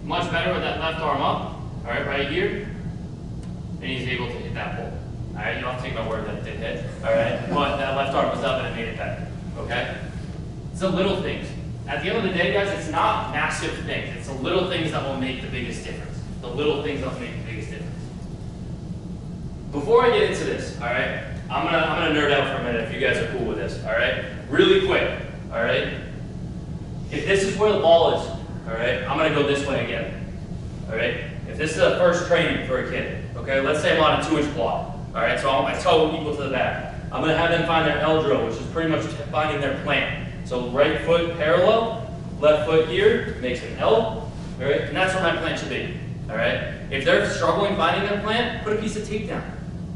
Much better with that left arm up. All right here. And he's able to hit that pole. All right, you don't have to take my word that it did hit. All right, but that left arm was up and it made it better. Okay? It's the little things. At the end of the day, guys, it's not massive things. It's the little things that will make the biggest difference. The little things that will make the biggest difference. Before I get into this, all right, I'm gonna nerd out for a minute if you guys are cool with this, all right? Really quick, all right? If this is where the ball is, all right, I'm gonna go this way again, all right? If this is a first training for a kid, okay, let's say I'm on a 2-inch block, all right, so my toe equal to the back. I'm gonna have them find their L drill, which is pretty much finding their plant. So right foot parallel, left foot here, makes an L, all right? And that's where my plant should be, all right? If they're struggling finding their plant, put a piece of tape down.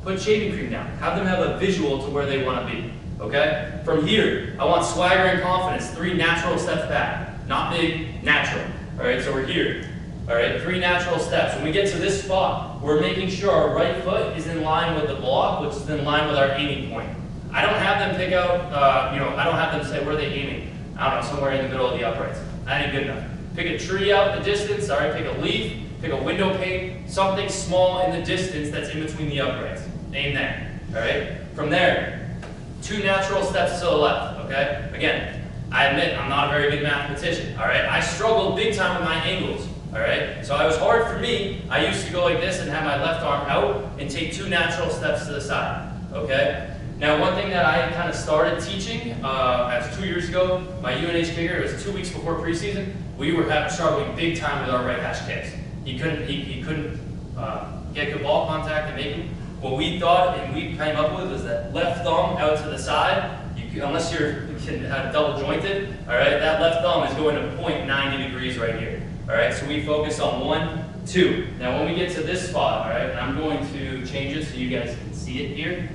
Put shaving cream down. Have them have a visual to where they want to be, okay? From here, I want swagger and confidence. 3 natural steps back. Not big, natural. All right, so we're here. All right, 3 natural steps. When we get to this spot, we're making sure our right foot is in line with the block, which is in line with our aiming point. I don't have them pick out, I don't have them say, where are they aiming? I don't know, somewhere in the middle of the uprights. That ain't good enough. Pick a tree out in the distance, all right, pick a leaf, pick a window pane, something small in the distance that's in between the uprights. Aim there, all right? From there, 2 natural steps to the left, okay? Again, I admit I'm not a very good mathematician, all right? I struggled big time with my angles, all right? So it was hard for me. I used to go like this and have my left arm out and take 2 natural steps to the side, okay? Now, one thing that I kind of started teaching, as 2 years ago, my UNH kicker, it was 2 weeks before preseason, we were struggling big time with our right hash kicks. He couldn't get good ball contact and make them. What we thought and we came up with was that left thumb out to the side, unless you can have double jointed, all right, that left thumb is going to point 90 degrees right here. All right, so we focus on 1, 2. Now when we get to this spot, all right, and I'm going to change it so you guys can see it here.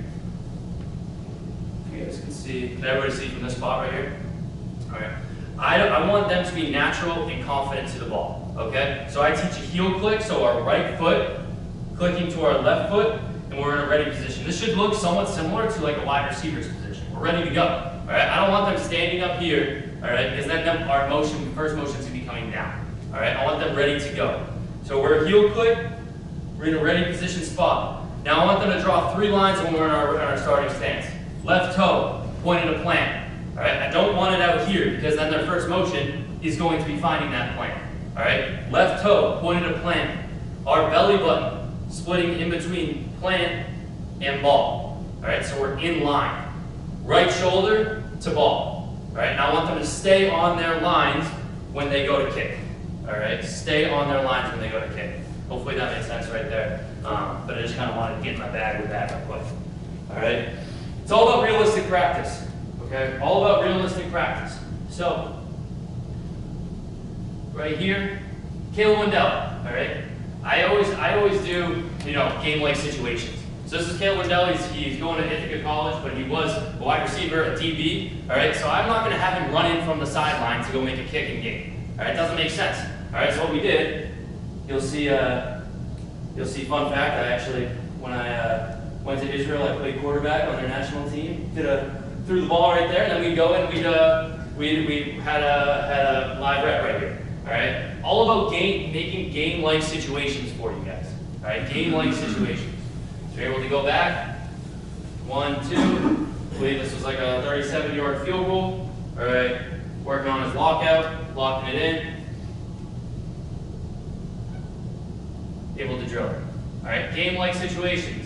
You guys can see, can everybody see from this spot right here? All right. I want them to be natural and confident to the ball, okay? So I teach a heel click, so our right foot clicking to our left foot, and we're in a ready position. This should look somewhat similar to like a wide receiver's position. We're ready to go, all right? I don't want them standing up here, all right, because then our first motion is gonna be coming down, all right? I want them ready to go. So we're heel click, we're in a ready position spot. Now I want them to draw 3 lines when we're in our starting stance. Left toe, pointing to plant, all right? I don't want it out here because then their first motion is going to be finding that plant, all right? Left toe, pointing to plant. Our belly button, splitting in between plant and ball. All right, so we're in line. Right shoulder to ball. All right, now I want them to stay on their lines when they go to kick. All right, stay on their lines when they go to kick. Hopefully that makes sense right there. But I just kind of wanted to get in my bag with that real quick. all right? It's all about realistic practice, okay? All about realistic practice. So, right here, Caleb Wendell, all right? I always do, you know, game-like situations. So this is Caleb Wendell. He's going to Ithaca College, but he was a wide receiver, a DB, all right? So I'm not going to have him run in from the sideline to go make a kick in game, all right? It doesn't make sense, all right? So what we did, you'll see, fun fact, I actually, when I went to Israel, I played quarterback on their national team, threw the ball right there, and then we'd go and we had a live rep right here, all right? All about making game-like situations for you guys, all right? Game-like situations. So you're able to go back, 1, 2, I believe this was like a 37-yard field goal, all right? Working on his lockout, locking it in. Able to drill it. All right, game-like situations.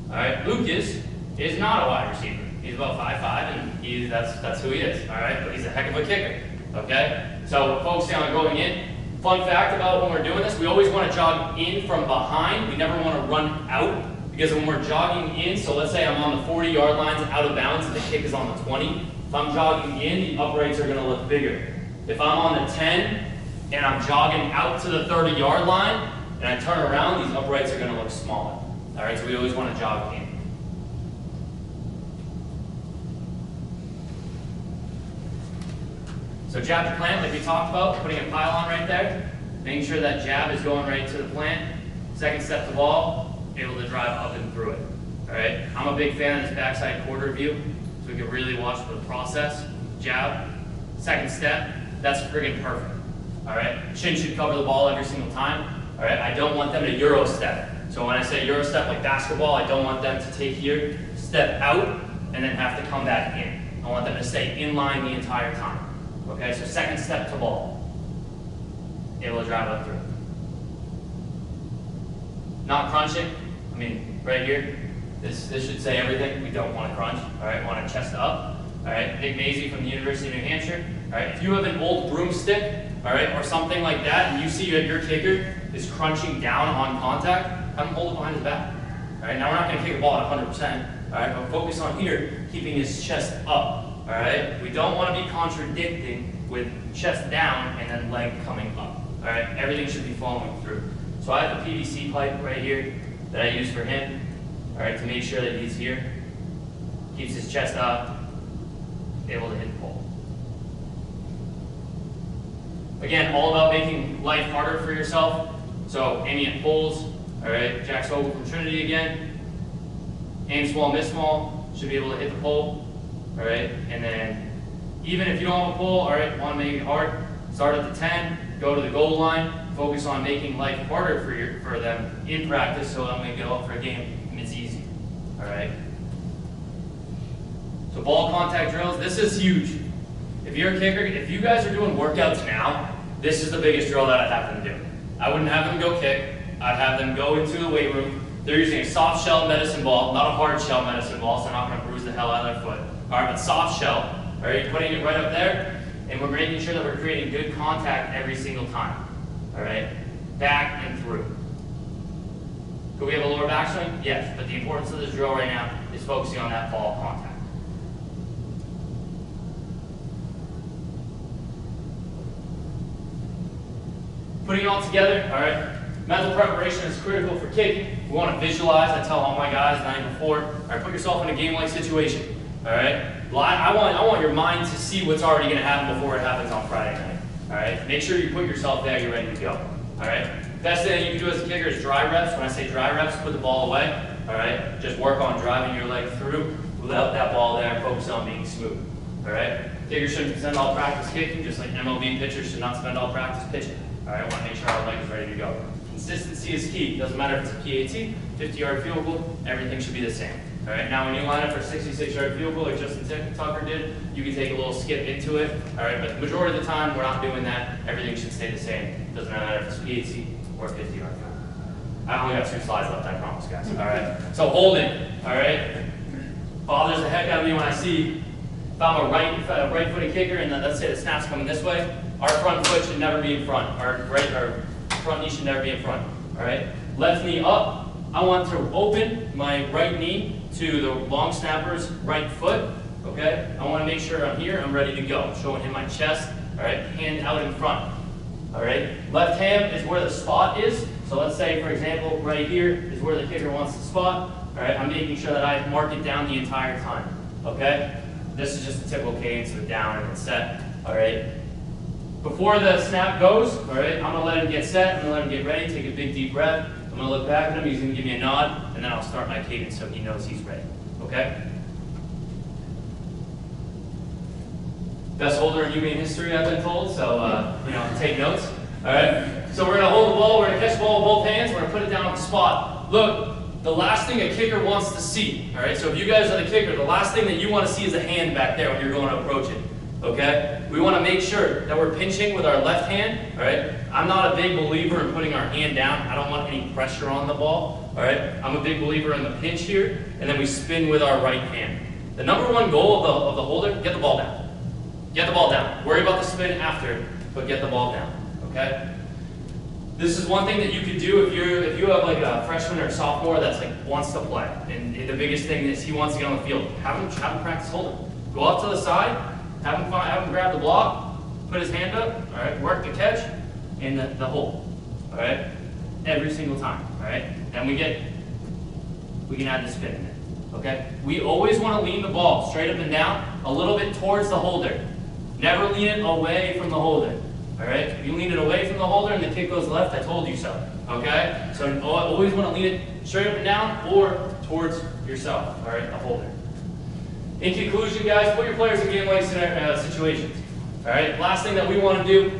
All right, Lucas is not a wide receiver. He's about 5'5", and that's who he is. All right, but he's a heck of a kicker. Okay, so focusing on going in. Fun fact about when we're doing this, we always want to jog in from behind. We never want to run out, because when we're jogging in, so let's say I'm on the 40-yard lines out of bounds and the kick is on the 20. If I'm jogging in, the uprights are going to look bigger. If I'm on the 10 and I'm jogging out to the 30-yard line, and I turn around, these uprights are going to look smaller. All right, so we always want to jog in. So jab to plant, like we talked about, putting a pylon right there, making sure that jab is going right to the plant. Second step to ball, able to drive up and through it. All right, I'm a big fan of this backside quarter view, so we can really watch the process. Jab, second step, that's friggin' perfect. All right, shin should cover the ball every single time. All right, I don't want them to Euro step. So when I say Euro step like basketball, I don't want them to take here, step out, and then have to come back in. I want them to stay in line the entire time. Okay, so second step to ball. Able to drive up through. Not crunching. I mean, right here, this should say everything. We don't want to crunch. All right, want to chest up. All right, Nick Maisie from the University of New Hampshire. All right, if you have an old broomstick, all right, or something like that, and you see that your kicker is crunching down on contact, have him hold it behind his back. All right, now we're not going to kick a ball at 100%. All right, but focus on here, keeping his chest up. All right, we don't want to be contradicting with chest down and then leg coming up. All right, everything should be following through. So I have the PVC pipe right here that I use for him. All right, to make sure that he's here, keeps his chest up, able to hit the pole. Again, all about making life harder for yourself. So aiming at poles, all right, Jack Sobel from Trinity again. Aim small, miss small, should be able to hit the pole, all right? And then even if you don't have a pole, all right, want to make it hard, start at the 10, go to the goal line, focus on making life harder for them in practice so that when we go out for a game, it's easy, all right? So ball contact drills, this is huge. If you're a kicker, if you guys are doing workouts now, this is the biggest drill that I'd have them do. I wouldn't have them go kick. I'd have them go into the weight room. They're using a soft shell medicine ball, not a hard shell medicine ball, so they're not going to bruise the hell out of their foot. All right, but soft shell. All right, you're putting it right up there, and we're making sure that we're creating good contact every single time. All right, back and through. Could we have a lower backswing? Yes, but the importance of this drill right now is focusing on that ball contact. Putting it all together, all right, mental preparation is critical for kicking. We want to visualize. I tell all my guys the night before, all right, put yourself in a game-like situation, all right? I want your mind to see what's already going to happen before it happens on Friday night, all right? Make sure you put yourself there, you're ready to go, all right? Best thing you can do as a kicker is dry reps. When I say dry reps, put the ball away, all right? Just work on driving your leg through without that ball there and focus on being smooth, all right? Kickers shouldn't spend all practice kicking, just like MLB pitchers should not spend all practice pitching. All right, I want to make sure our leg is ready to go. Consistency is key. Doesn't matter if it's a PAT, 50-yard field goal, everything should be the same. All right, now when you line up for a 66-yard field goal like Justin Tucker did, you can take a little skip into it. All right, but the majority of the time, we're not doing that. Everything should stay the same. Doesn't matter if it's PAT or 50-yard field goal. I only got 2 slides left, I promise, guys. All right, so holding, all right? Bothers the heck out of me when I see if I'm a right-footed kicker and let's say the snap's coming this way, our front foot should never be in front. Our front knee should never be in front. All right. Left knee up. I want to open my right knee to the long snapper's right foot, okay? I want to make sure I'm here, I'm ready to go. Showing him my chest, all right? Hand out in front, all right? Left hand is where the spot is. So let's say, for example, right here is where the kicker wants to spot, all right? I'm making sure that I mark it down the entire time, okay? This is just a typical cadence, so down and then set, all right? Before the snap goes, all right, I'm gonna let him get set, I'm gonna let him get ready, take a big deep breath. I'm gonna look back at him, he's gonna give me a nod, and then I'll start my cadence so he knows he's ready, okay? Best holder in human history, I've been told, so, take notes, all right? So we're gonna hold the ball, we're gonna catch the ball with both hands, we're gonna put it down on the spot. Look, the last thing a kicker wants to see, all right? So if you guys are the kicker, the last thing that you wanna see is a hand back there when you're going to approach it. Okay? We want to make sure that we're pinching with our left hand, all right? I'm not a big believer in putting our hand down. I don't want any pressure on the ball, all right? I'm a big believer in the pinch here, and then we spin with our right hand. The number one goal of the holder, get the ball down. Get the ball down. Worry about the spin after, but get the ball down, okay? This is one thing that you could do if you have like a freshman or a sophomore that's like wants to play, and the biggest thing is he wants to get on the field. Have him practice holding. Go off to the side. Have him grab the block, put his hand up, all right, work the catch, and the hold, all right, every single time, all right. Then we can add the spin in there, okay. We always want to lean the ball straight up and down, a little bit towards the holder. Never lean it away from the holder, all right. If you lean it away from the holder and the kick goes left, I told you so, okay. So always want to lean it straight up and down or towards yourself, all right, the holder. In conclusion, guys, put your players in game-like situations. All right. Last thing that we want to do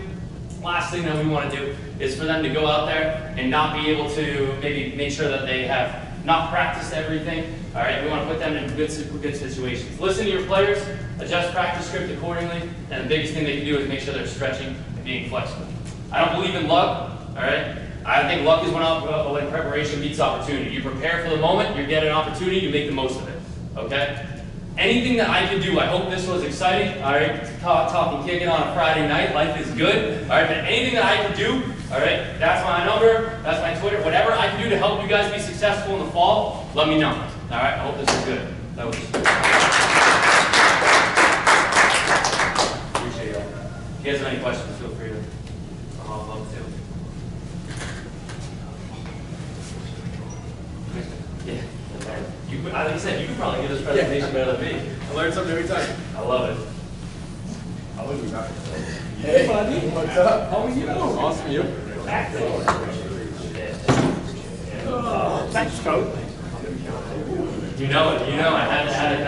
is for them to go out there and not be able to maybe make sure that they have not practiced everything. All right. We want to put them in good situations. Listen to your players, adjust practice script accordingly, and the biggest thing they can do is make sure they're stretching and being flexible. I don't believe in luck. All right. I think luck is when preparation meets opportunity. You prepare for the moment, you get an opportunity, you make the most of it. Okay. Anything that I could do, I hope this was exciting, all right, talking kicking on a Friday night, life is good, all right, but anything that I could do, all right, that's my number, that's my Twitter, whatever I can do to help you guys be successful in the fall, let me know, all right, I hope this is good. That was appreciate it. If you guys have any questions, feel free to hop up too. Yeah. Like I said, you could probably give this presentation better than me. I learn something every time. I love it. How are you? Hey, buddy. What's up? How are you? Awesome, you? Thanks, Coach. You know it. I had to kind of